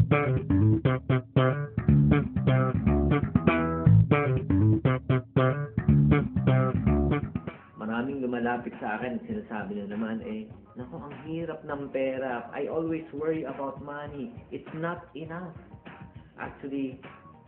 Maraming lumalapit sa akin, sinasabi na naman naku, ang hirap ng pera. I always worry about money. It's not enough. Actually,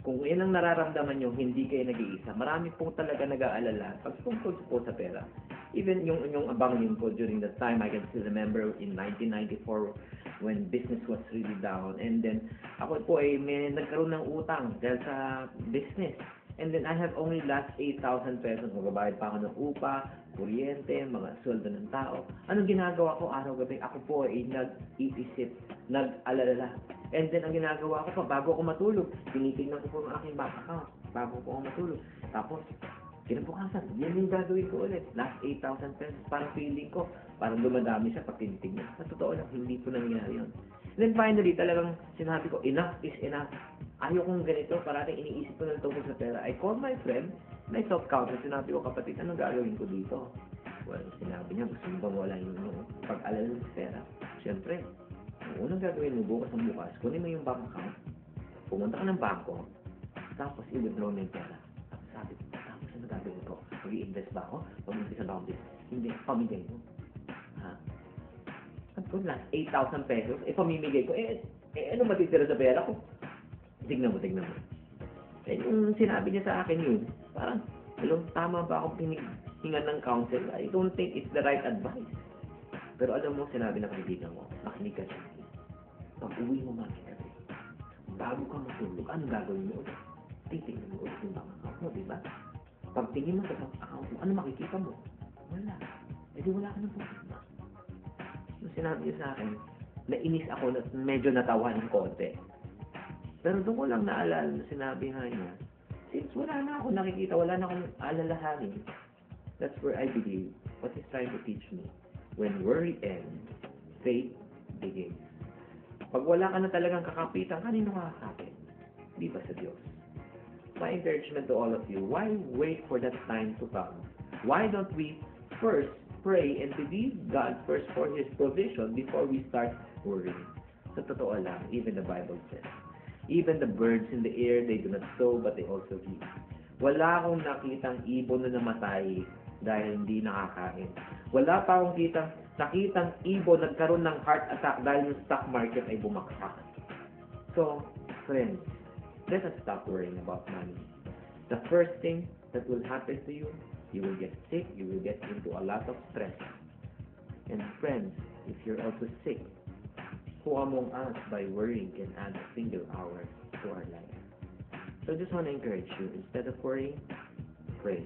kung yan ang nararamdaman nyo, hindi kayo nag-iisa. Marami pong talaga nag-aalala pag tungkol po sa pera. Even yung abangin ko during that time, I can still remember in 1994 when business was really down. And then, ako po may nagkaroon ng utang dahil sa business. And then, I have only last 8,000 pesos. Magbabayad pa ako ng upa, kuryente, mga sweldo ng tao. Anong ginagawa ko araw-gabi? Ako po nag-iisip, nag-alala. And then, ang ginagawa ko pa, bago ako matulog, tinitignan ko po ang aking bank account bago po ako matulog. Tapos, kinabukasan, yan yung gagawin ko ulit. Last 8,000 pesos, parang feeling ko, parang dumadami siya pag tinitignan. Sa totoo lang, hindi po nangyari yun. And then finally, talagang sinabi ko, enough is enough. Ayaw kong ganito, parating iniisip ko ng tungkol sa pera. I called my friend, may self-counsel, sinabi ko, kapatid, anong gagawin ko dito? Well, sinabi niya, gusto mo bang wala yung pag-alala sa pera? Siyempre, ang unang gagawin mo bukas ang bukas, kunin mo yung bank account, pumunta ka ng bangko, tapos i-withdraw mo yung pera. Tapos ano gagawin ko? Mag-i-invest ba ako? Mag-i-invest ba ako business? Hindi, pamigay mo. Ha? At kung last 8,000 pesos, pamimigay ko, ano matitira sa pera ko? Tignan mo. Yung sinabi niya sa akin yun, parang, tama ba akong pinihingan ng counsel? I don't think it's the right advice. Pero alam mo, sinabi ng kaibigan mo, makinig ka siya. Pag uwi mo makikita, bago ka matulog, anong gagawin mo ulit? Titignan mo ulit yung bank account mo, diba? Pag tingin mo sa bank account mo, ano makikita mo? Wala. Wala ka ng problema. Yung sinabi niya sa akin, nainis ako na medyo natawa ng konti. Pero doon ko lang naalala na sinabi niya, since wala na ako nakikita, wala na akong alalahanin, that's where I believe what he's trying to teach me. When worry ends, faith begins. Pag wala ka na talagang kakapitan, kanino ka kakapit? Di ba sa Diyos? My encouragement to all of you, why wait for that time to come? Why don't we first pray and believe God first for His provision before we start worrying? Sa totoo lang, even the Bible says, even the birds in the air, they do not sow, but they also eat. Wala akong nakitang ibon na namatay dahil hindi nakakain. Wala pa akong nakitang ibon nagkaroon ng heart attack dahil yung stock market ay bumagsak. So, friends, let us stop worrying about money. The first thing that will happen to you, you will get sick, you will get into a lot of stress. And friends, if you're also sick, who among us by worrying can add a single hour to our life? So I just want to encourage you, instead of worrying, pray.